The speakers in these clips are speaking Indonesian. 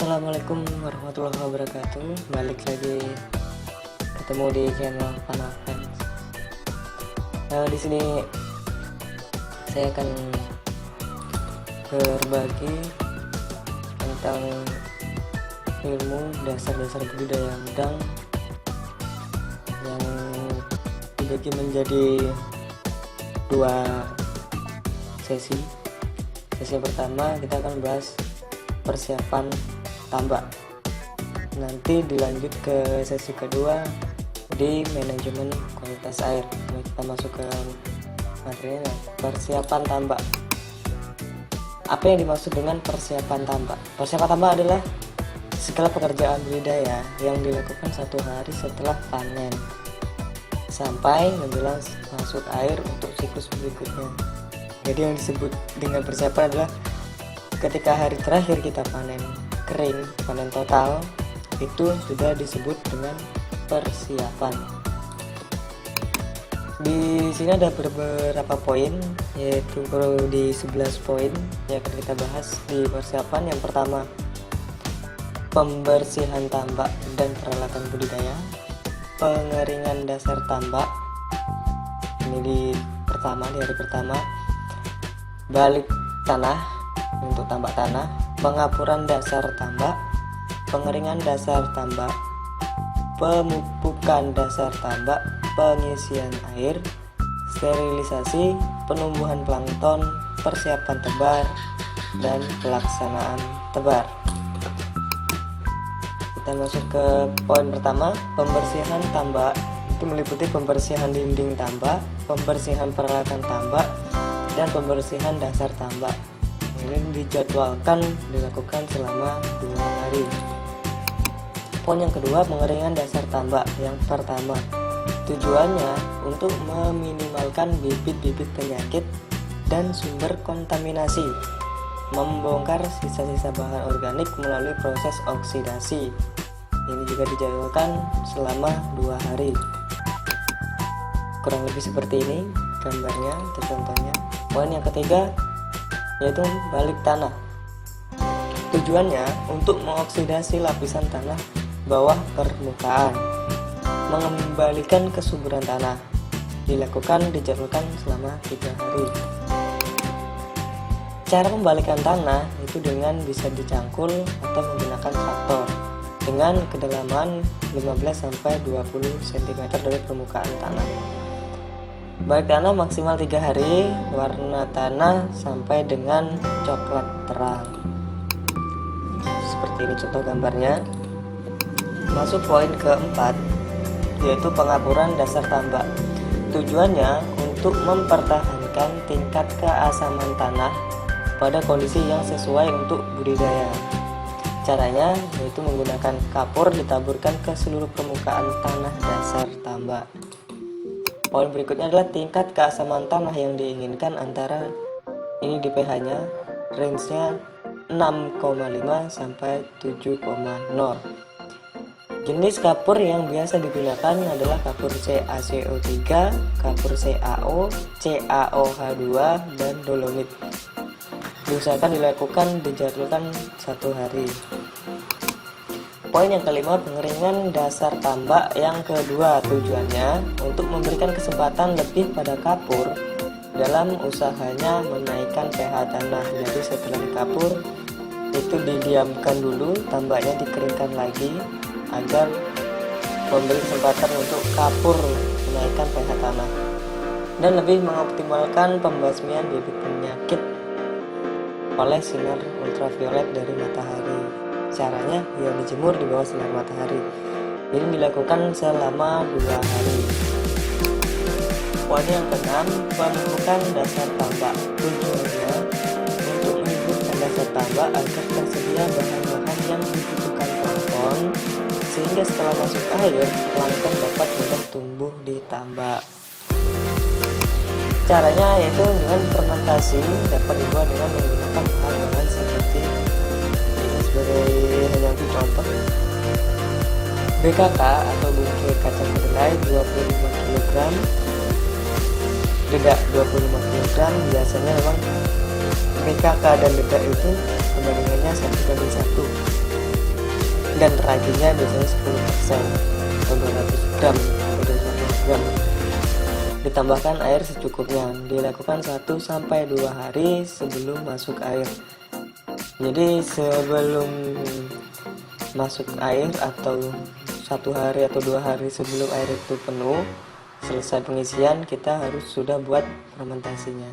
Assalamualaikum warahmatullahi wabarakatuh. Balik lagi ketemu di channel Panafans. Di sini saya akan berbagi tentang ilmu dasar-dasar budidaya udang yang dibagi menjadi dua sesi. Sesi pertama kita akan bahas persiapan tambak, nanti dilanjut ke sesi kedua di manajemen kualitas air. Kita masuk ke materinya, persiapan tambak. Apa yang dimaksud dengan persiapan tambak? Persiapan tambak adalah segala pekerjaan budidaya yang dilakukan 1 hari setelah panen sampai menjelang masuk air untuk siklus berikutnya. Jadi yang disebut dengan persiapan adalah ketika hari terakhir kita panen kering, panen total, itu sudah disebut dengan persiapan. Di sini ada beberapa poin, yaitu di 11 poin yang akan kita bahas di persiapan. Yang pertama, pembersihan tambak dan peralatan budidaya, pengeringan dasar tambak. Ini di hari pertama, balik tanah untuk tambak tanah, pengapuran dasar tambak, pengeringan dasar tambak, pemupukan dasar tambak, pengisian air, sterilisasi, penumbuhan plankton, persiapan tebar, dan pelaksanaan tebar. Kita masuk ke poin pertama, pembersihan tambak. Itu meliputi pembersihan dinding tambak, pembersihan peralatan tambak, dan pembersihan dasar tambak. Ini dijadwalkan dilakukan selama 2 hari. Poin yang kedua, pengeringan dasar tambak. Yang pertama, tujuannya untuk meminimalkan bibit-bibit penyakit dan sumber kontaminasi, membongkar sisa-sisa bahan organik melalui proses oksidasi. Ini juga dijadwalkan selama 2 hari. Kurang lebih seperti ini gambarnya atau contohnya. Poin yang ketiga yaitu balik tanah. Tujuannya untuk mengoksidasi lapisan tanah bawah permukaan, mengembalikan kesuburan tanah. Dijadwalkan selama 3 hari. Cara membalikan tanah itu dengan bisa dicangkul atau menggunakan traktor dengan kedalaman 15-20 cm dari permukaan tanah. Balik tanah maksimal 3 hari, warna tanah sampai dengan coklat terang. Seperti ini contoh gambarnya. Masuk poin keempat, yaitu pengapuran dasar tambak. Tujuannya untuk mempertahankan tingkat keasaman tanah pada kondisi yang sesuai untuk budidaya. Caranya yaitu menggunakan kapur ditaburkan ke seluruh permukaan tanah dasar tambak. Poin berikutnya adalah tingkat keasaman tanah yang diinginkan antara ini di pH-nya, range-nya 6,5 sampai 7,0. Jenis kapur yang biasa digunakan adalah kapur CaCO3, kapur CaO, CaOH2, dan dolomit. Diusahakan dijadwalkan 1 hari. Poin yang kelima, pengeringan dasar tambak. Yang kedua, tujuannya untuk memberikan kesempatan lebih pada kapur dalam usahanya menaikkan pH tanah. Jadi setelah dikapur itu didiamkan dulu, tambaknya dikeringkan lagi agar memberi kesempatan untuk kapur menaikkan pH tanah dan lebih mengoptimalkan pembasmian bibit penyakit oleh sinar ultraviolet dari matahari. Caranya ya dijemur di bawah sinar matahari. Ini dilakukan selama 2 hari. Poin yang keenam, pemupukan dasar tambak. Tujuannya untuk menyuburkan dasar tambak agar tersedia bahan-bahan yang dibutuhkan plankton, sehingga setelah masuk air, plankton dapat mudah tumbuh di tambak. Caranya yaitu dengan fermentasi, dapat dibuat dengan menggunakan bahan-bahan seperti ini sebagai hanya untuk contoh. BKK atau bungkil kacang kedelai 25 kg, dedak 25 kg. Biasanya memang BKK dan dedak itu perbandingannya 1:1. dan raginya biasanya 10% atau 200 gram atau 200 gram. Ditambahkan air secukupnya. Dilakukan 1-2 hari sebelum masuk air. Jadi sebelum masuk air atau 1 hari atau 2 hari sebelum air itu penuh, selesai pengisian, kita harus sudah buat fermentasinya.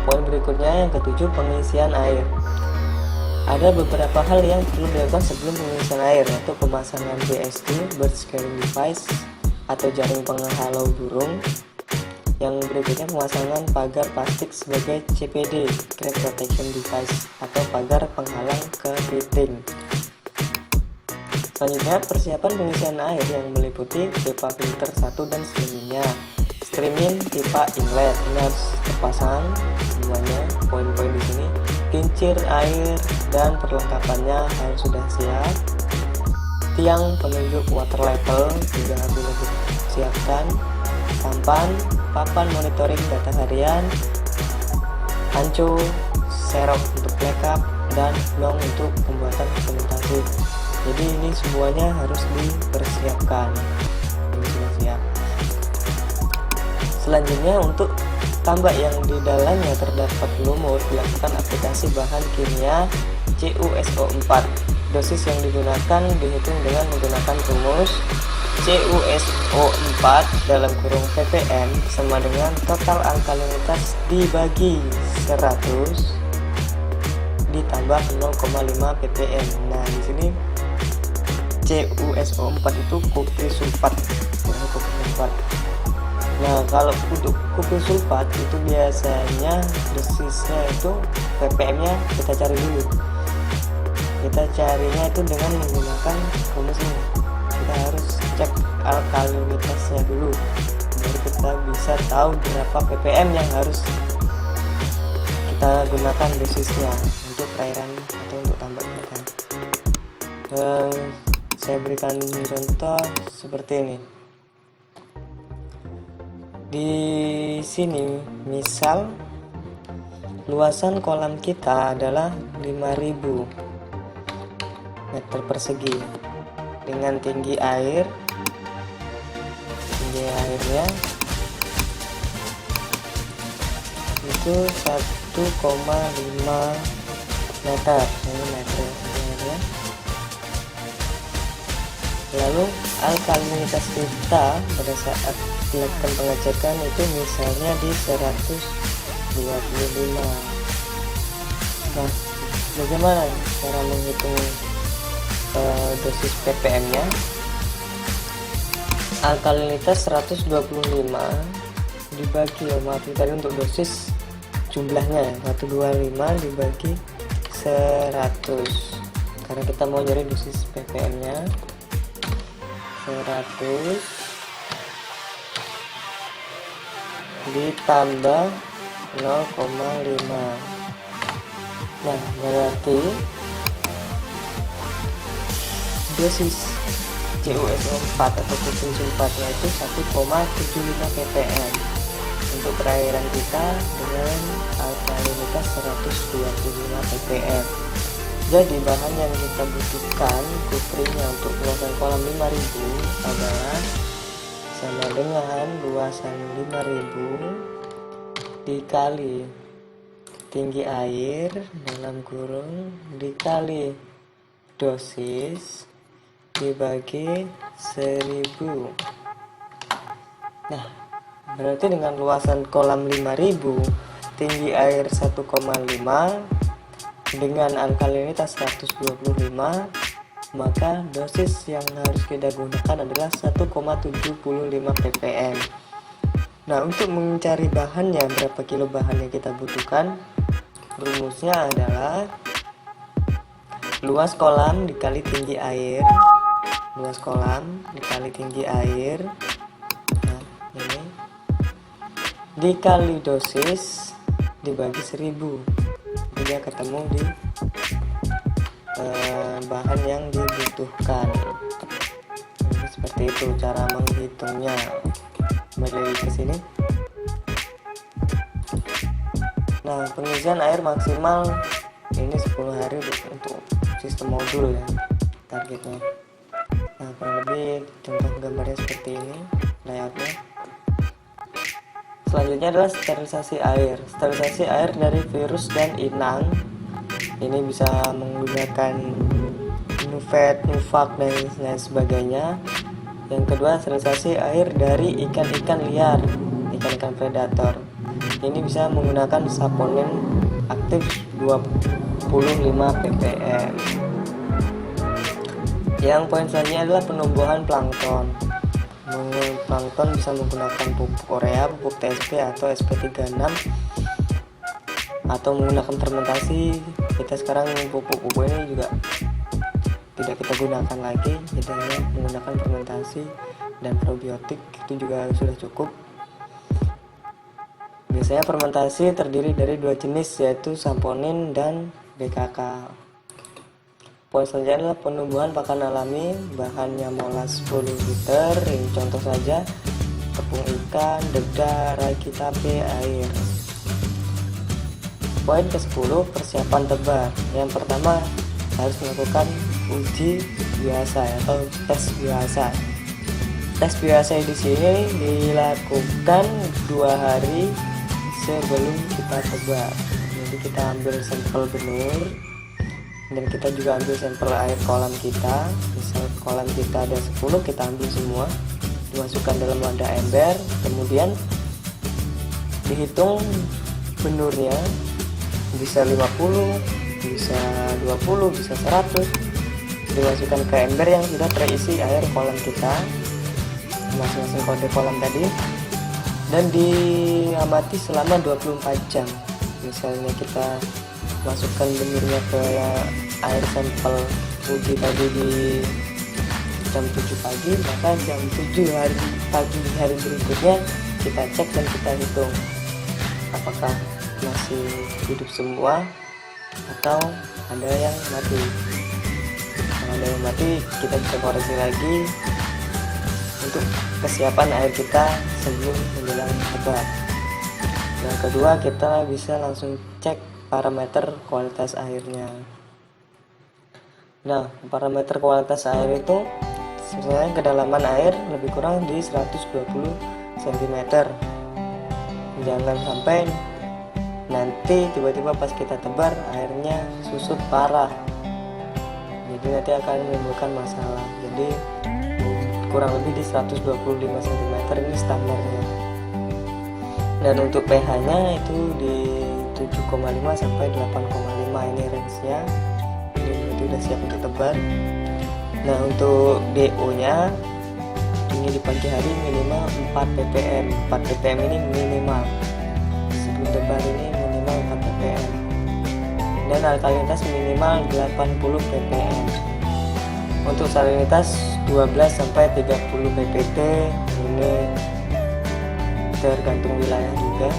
Poin berikutnya yang ke-7, pengisian air. Ada beberapa hal yang perlu dilakukan sebelum pengisian air, yaitu pemasangan BSD (bird scaring device) atau jaring penghalau burung. Yang berikutnya pemasangan pagar plastik sebagai CPD (crab protection device) atau pagar penghalang kepiting. Selanjutnya persiapan pengisian air yang meliputi pipa filter 1 dan selanjutnya streaming pipa inlet. Ini harus terpasang semuanya, poin-poin di sini. Kincir air dan perlengkapannya harus sudah siap. Tiang penunjuk water level juga harus disiapkan. Sampan, papan monitoring data harian, anco, serok untuk backup, dan long untuk pembuatan fermentasi. Jadi ini semuanya harus dipersiapkan. Ini sudah siap. Selanjutnya untuk tambak yang di dalamnya terdapat lumut, dilakukan aplikasi bahan kimia CuSO4. Dosis yang digunakan dihitung dengan menggunakan rumus CuSO4 dalam kurung ppm sama dengan total alkalinitas dibagi 100 ditambah 0,5 ppm. Nah, di sini CuSO4 itu kupri sulfat. Nah, kalau untuk kupri sulfat itu biasanya dosisnya itu ppm-nya kita cari dulu. Kita carinya itu dengan menggunakan rumus ini. Kita harus cek alkalinitasnya dulu, baru kita bisa tahu berapa ppm yang harus kita gunakan dosisnya untuk perairan atau untuk tambak kita. Saya berikan contoh seperti ini. Di sini misal luasan kolam kita adalah 5000 meter persegi dengan tinggi airnya itu 1,5 meter. Ini meter airnya. Lalu alkalinitas kita pada saat dilakukan pengecekan itu misalnya di 125. Nah, bagaimana cara menghitung dosis ppm-nya? Alkalinitas 125 dibagi, tadi untuk dosis jumlahnya 125 dibagi 100, karena kita mau nyari dosis ppm-nya. 100 ditambah 0,5. Nah, berarti dosis CuSO4 atau kupri sulfatnya itu 1,75 ppm untuk perairan kita dengan alkalinitas 125 ppm. Jadi bahan yang kita butuhkan kuprinya untuk luasan kolam 5000 adalah sama dengan luasan 5000 dikali tinggi air dalam kurung dikali dosis dibagi 1000. Nah, berarti dengan luasan kolam 5000, tinggi air 1,5 dengan alkalinitas 125, maka dosis yang harus kita gunakan adalah 1,75 ppm. Nah, untuk mencari bahannya, berapa kilo bahan yang kita butuhkan, rumusnya adalah luas kolam dikali tinggi air. Luas kolam dikali tinggi air, nah ini, dikali dosis dibagi 1000. Dia ketemu di bahan yang dibutuhkan. Jadi seperti itu cara menghitungnya. Kembali ke sini. Nah, pengisian air maksimal ini 10 hari untuk sistem modul ya. targetnya. Nah, kurang lebih contoh gambarnya seperti ini layoutnya. Selanjutnya adalah sterilisasi air. Sterilisasi air dari virus dan inang. Ini bisa menggunakan Nuvet, Nuvak, dan lain sebagainya. Yang kedua, sterilisasi air dari ikan-ikan liar, ikan-ikan predator. Ini bisa menggunakan saponin aktif 25 ppm. Yang poin selanjutnya adalah penumbuhan plankton. Plankton bisa menggunakan pupuk urea, pupuk TSP atau SP36, atau menggunakan fermentasi. Kita sekarang pupuk-pupuk ini juga tidak kita gunakan lagi, kita hanya menggunakan fermentasi dan probiotik, itu juga sudah cukup. Biasanya fermentasi terdiri dari dua jenis, yaitu saponin dan BKK. Poin selanjutnya adalah penumbuhan pakan alami. Bahannya molas 10 liter. Ini contoh saja: tepung ikan, dedak, ragi tape, air. Poin ke-10, persiapan tebar. Yang pertama, harus melakukan uji biasa atau tes biasa. Tes biasa di sini dilakukan 2 hari sebelum kita tebar. Jadi kita ambil sampel benur, dan kita juga ambil sampel air kolam kita. Misal kolam kita ada 10, kita ambil semua, dimasukkan dalam wadah ember, kemudian dihitung benurnya, bisa 50, bisa 20, bisa 100, dimasukkan ke ember yang sudah terisi air kolam kita, masing-masing kode kolam tadi, dan diamati selama 24 jam. Misalnya kita masukkan benurnya ke air sampel uji tadi di jam 7 pagi, maka jam 7 pagi hari berikutnya kita cek dan kita hitung apakah masih hidup semua atau ada yang mati. Kalau ada yang mati, kita bisa koreksi lagi untuk kesiapan air kita sebelum menjelang tebar. Yang kedua, kita bisa langsung cek parameter kualitas airnya. Nah, parameter kualitas air itu sebenarnya kedalaman air lebih kurang di 120 cm. Jangan sampai nanti tiba-tiba pas kita tebar airnya susut parah, jadi nanti akan menimbulkan masalah. Jadi kurang lebih di 125 cm ini standarnya. Dan untuk pH nya itu di 7,5 sampai 8,5, ini range-nya. Ini berarti udah siap untuk tebar. Nah, untuk DO nya ini di pagi hari minimal 4 ppm. 4 ppm ini minimal. Sebelum tebar ini minimal 4 ppm. Dan alkalinitas minimal 80 ppm. Untuk salinitas 12 sampai 30 ppt. Ini tergantung wilayah juga.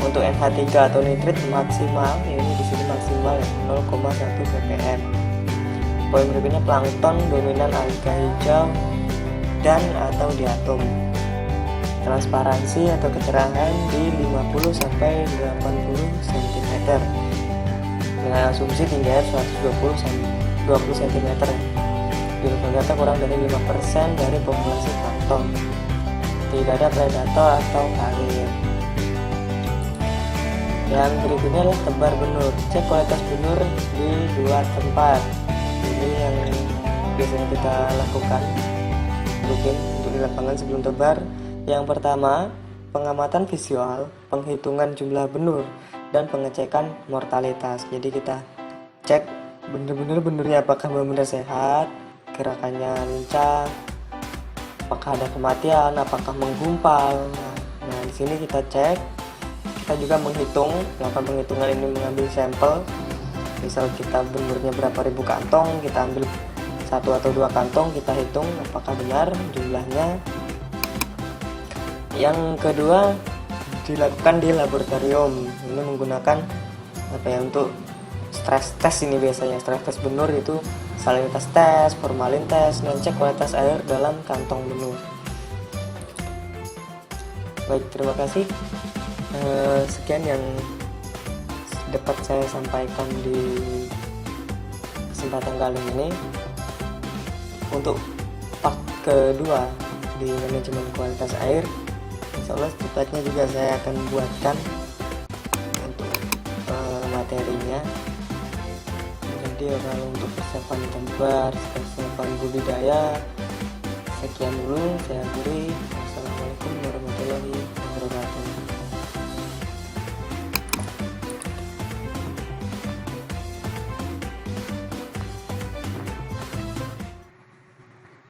Untuk NH3 atau nitrit maksimal, ini di sini maksimal 0,1 ppm. Poin berikutnya, plankton dominan alga hijau dan atau diatom. Transparansi atau keterangan di 50 sampai 80 cm. Dengan asumsi tinggi air 120 cm. Biota kurang dari 5% dari populasi plankton. Tidak ada predator atau karir. Yang berikutnya adalah tebar benur. Cek kualitas benur di 2 tempat. Ini yang biasanya kita lakukan rutin untuk di lapangan sebelum tebar. Yang pertama, pengamatan visual, penghitungan jumlah benur, dan pengecekan mortalitas. Jadi kita cek benar-benar benurnya apakah benar-benar sehat, gerakannya lincah, apakah ada kematian, apakah menggumpal. Nah, di sini kita cek. Kita juga menghitung, melakukan penghitungan ini mengambil sampel. Misal kita benurnya berapa ribu kantong, kita ambil 1 atau 2 kantong, kita hitung apakah benar jumlahnya. Yang kedua, dilakukan di laboratorium. Ini menggunakan untuk stress test. Ini biasanya stress test benur itu salinitas tes, formalin tes, dan cek kualitas air dalam kantong benur. Baik, terima kasih. Sekian yang dapat saya sampaikan di kesempatan kali ini. untuk part kedua di manajemen kualitas air, insya Allah secepatnya juga saya akan buatkan untuk materinya. Jadi kalau untuk persiapan gambar, persiapan budidaya, sekian dulu saya akhiri. Wassalamualaikum warahmatullahi wabarakatuh.